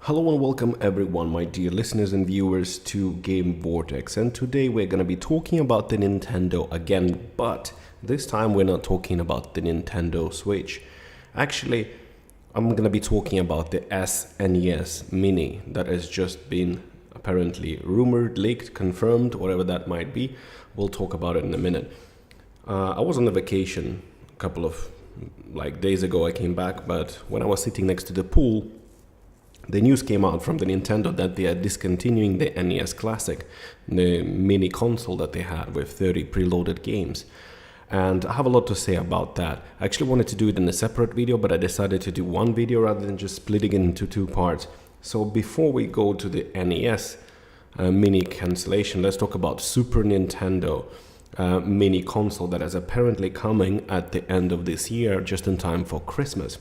Hello and welcome everyone, my dear listeners and viewers, to Game Vortex. And today we're going to be talking about the Nintendo again, but this time we're not talking about the Nintendo Switch. Actually, I'm going to be talking about the SNES Mini that has just been apparently rumored, leaked, confirmed, whatever that might be. We'll talk about it in a minute. I was on a vacation a couple of days ago. I came back, but when I was sitting next to the pool, the news came out from the Nintendo that they are discontinuing the NES Classic, the mini console that they had with 30 preloaded games. And I have a lot to say about that. I actually wanted to do it in a separate video, but I decided to do one video rather than just splitting it into two parts. So before we go to the NES mini cancellation, let's talk about Super Nintendo mini console that is apparently coming at the end of this year, just in time for Christmas.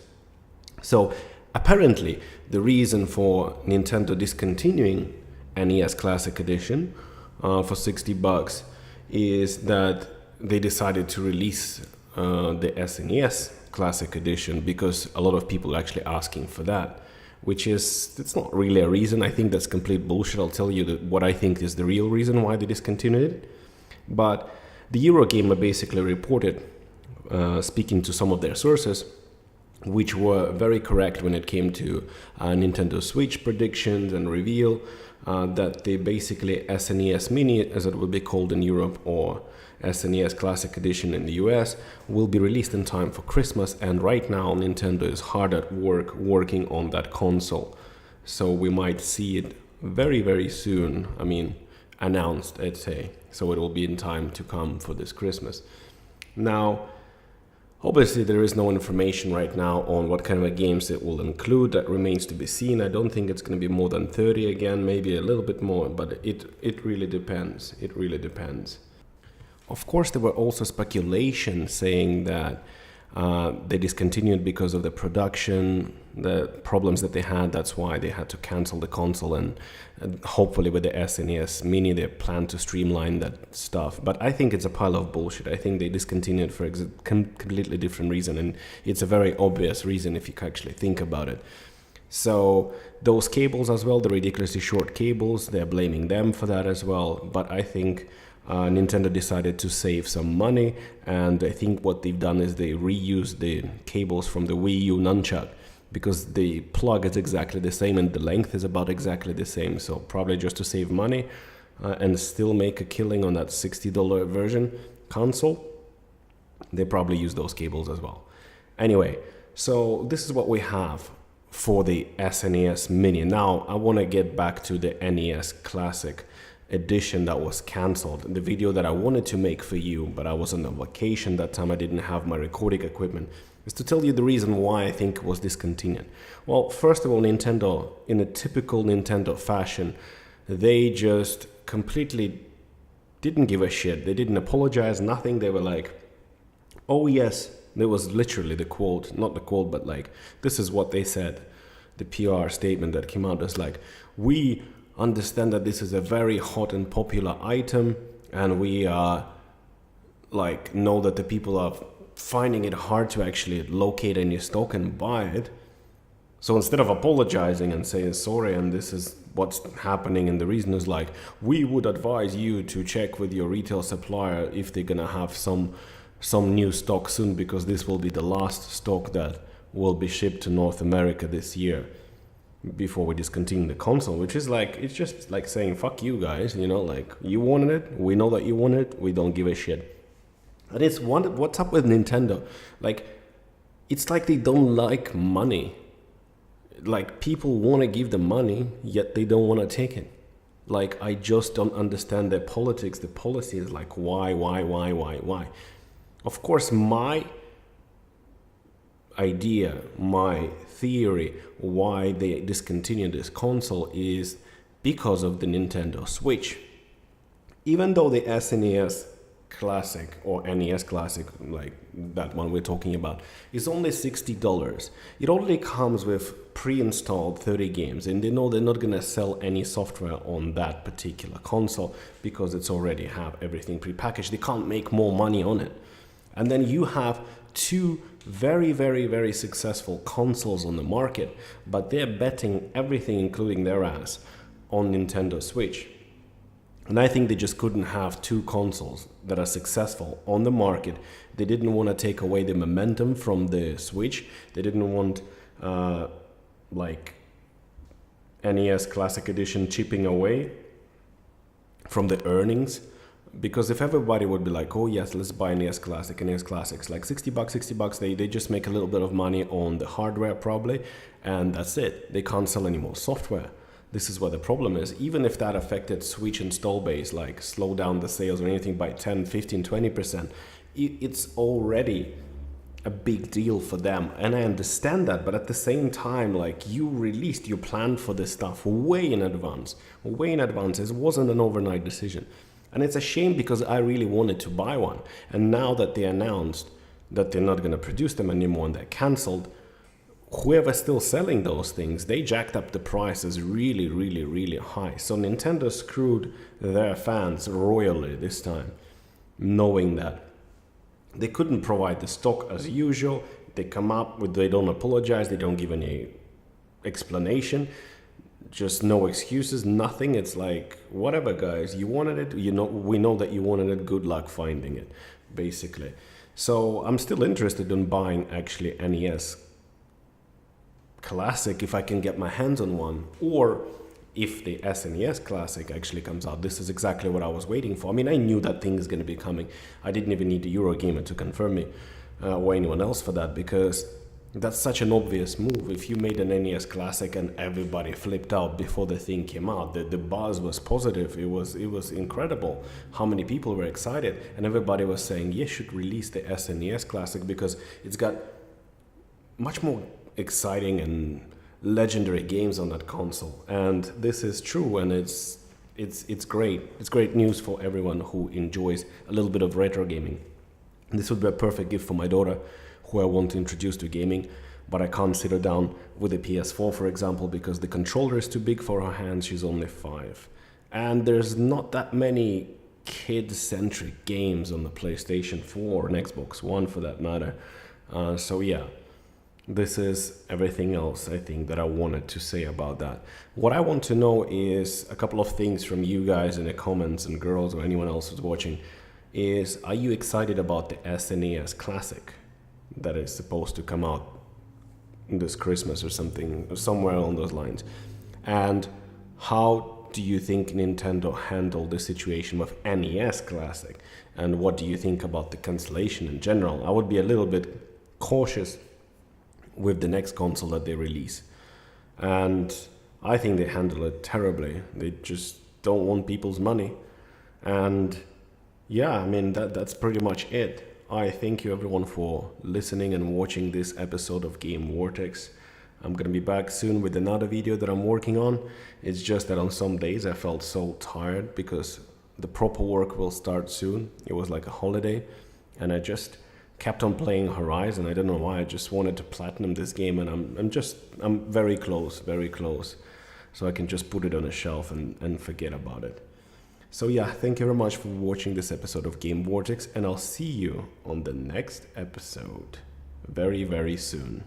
So apparently, the reason for Nintendo discontinuing NES Classic Edition for $60 is that they decided to release the SNES Classic Edition because a lot of people are actually asking for that, which is, it's not really a reason. I think that's complete bullshit. I'll tell you what I think is the real reason why they discontinued it. But the Eurogamer basically reported, speaking to some of their sources, which were very correct when it came to Nintendo Switch predictions and reveal, that they basically SNES Mini, as it will be called in Europe, or SNES Classic Edition in the US, will be released in time for Christmas. And right now Nintendo is hard at work working on that console. So we might see it very, very soon. I mean, announced, I'd say. So it will be in time to come for this Christmas. Now, obviously, there is no information right now on what kind of games it will include. That remains to be seen. I don't think it's going to be more than 30 again, maybe a little bit more, but it really depends. It really depends. Of course, there were also speculation saying that they discontinued because of the production, the problems that they had. That's why they had to cancel the console, and hopefully with the SNES Mini they plan to streamline that stuff. But I think it's a pile of bullshit. I think they discontinued for a completely different reason, and it's a very obvious reason if you actually think about it. So those cables as well, the ridiculously short cables, they're blaming them for that as well. But I think Nintendo decided to save some money, and I think what they've done is they reused the cables from the Wii U nunchuck, because the plug is exactly the same and the length is about exactly the same. So probably just to save money and still make a killing on that $60 version console, they probably use those cables as well. Anyway, so this is what we have for the SNES Mini. Now I want to get back to the NES Classic Edition that was cancelled. The video that I wanted to make for you, but I was on a vacation that time, I didn't have my recording equipment, is to tell you the reason why I think it was discontinued. Well, first of all, Nintendo, in a typical Nintendo fashion, they just completely didn't give a shit. They didn't apologize, nothing. They were like, oh yes, there was literally the quote, not the quote, but like, this is what they said. The PR statement that came out was like, we understand that this is a very hot and popular item, and we know that the people are finding it hard to actually locate any stock and buy it. So instead of apologizing and saying sorry and this is what's happening, and the reason is like, we would advise you to check with your retail supplier if they're gonna have some new stock soon, because this will be the last stock that will be shipped to North America this year before we discontinue the console. Which is like, it's just like saying fuck you guys, you know, like, you wanted it, we know that you wanted it, we don't give a shit. And it's what's up with Nintendo? Like, it's like they don't like money. Like, people want to give them money, yet they don't want to take it. Like, I just don't understand their politics, the policy is like, why? Of course, my idea, my theory why they discontinued this console is because of the Nintendo Switch. Even though the SNES Classic or NES Classic, like that one we're talking about, is only $60. It already comes with pre-installed 30 games, and they know they're not going to sell any software on that particular console because it's already have everything prepackaged. They can't make more money on it. And then you have two very, very, very successful consoles on the market, but they're betting everything, including their ass, on Nintendo Switch. And I think they just couldn't have two consoles that are successful on the market. They didn't want to take away the momentum from the Switch. They didn't want like NES Classic Edition chipping away from the earnings. Because if everybody would be like, oh yes, let's buy NES Classic, NES Classics, like $60, they just make a little bit of money on the hardware probably, and that's it. They can't sell any more software. This is where the problem is. Even if that affected Switch install base, like slow down the sales or anything by 10, 15, 20%, it's already a big deal for them. And I understand that, but at the same time, like you planned for this stuff way in advance. It wasn't an overnight decision. And it's a shame because I really wanted to buy one. And now that they announced that they're not going to produce them anymore and they're cancelled, whoever's still selling those things, they jacked up the prices really, really, really high. So Nintendo screwed their fans royally this time, knowing that they couldn't provide the stock as usual. They come up with, they don't apologize, they don't give any explanation. Just no excuses, nothing. It's like, whatever, guys, you wanted it, we know that you wanted it, good luck finding it, basically. So I'm still interested in buying actually NES Classic if I can get my hands on one, or if the SNES Classic actually comes out. This is exactly what I was waiting for. I mean, I knew that thing is going to be coming. I didn't even need the Eurogamer to confirm me, or anyone else for that, because that's such an obvious move. If you made an NES Classic and everybody flipped out before the thing came out, the buzz was positive. It was incredible how many people were excited, and everybody was saying, you should release the SNES Classic because it's got much more exciting and legendary games on that console. And this is true, and it's great. It's great news for everyone who enjoys a little bit of retro gaming. This would be a perfect gift for my daughter, who I want to introduce to gaming, but I can't sit her down with a PS4, for example, because the controller is too big for her hands. She's only 5. And there's not that many kid-centric games on the PlayStation 4 and Xbox One for that matter. So yeah, this is everything else I think that I wanted to say about that. What I want to know is a couple of things from you guys in the comments, and girls or anyone else who's watching, is are you excited about the SNES Classic that is supposed to come out this Christmas or something, somewhere along those lines? And how do you think Nintendo handled the situation with NES Classic? And what do you think about the cancellation in general? I would be a little bit cautious with the next console that they release. And I think they handle it terribly. They just don't want people's money. And yeah, I mean, that's pretty much it. I thank you everyone for listening and watching this episode of Game Vortex. I'm gonna be back soon with another video that I'm working on. It's just that on some days I felt so tired because the proper work will start soon. It was like a holiday, and I just kept on playing Horizon. I don't know why, I just wanted to platinum this game, and I'm very close. So I can just put it on a shelf and forget about it. So yeah, thank you very much for watching this episode of Game Vortex, and I'll see you on the next episode very, very soon.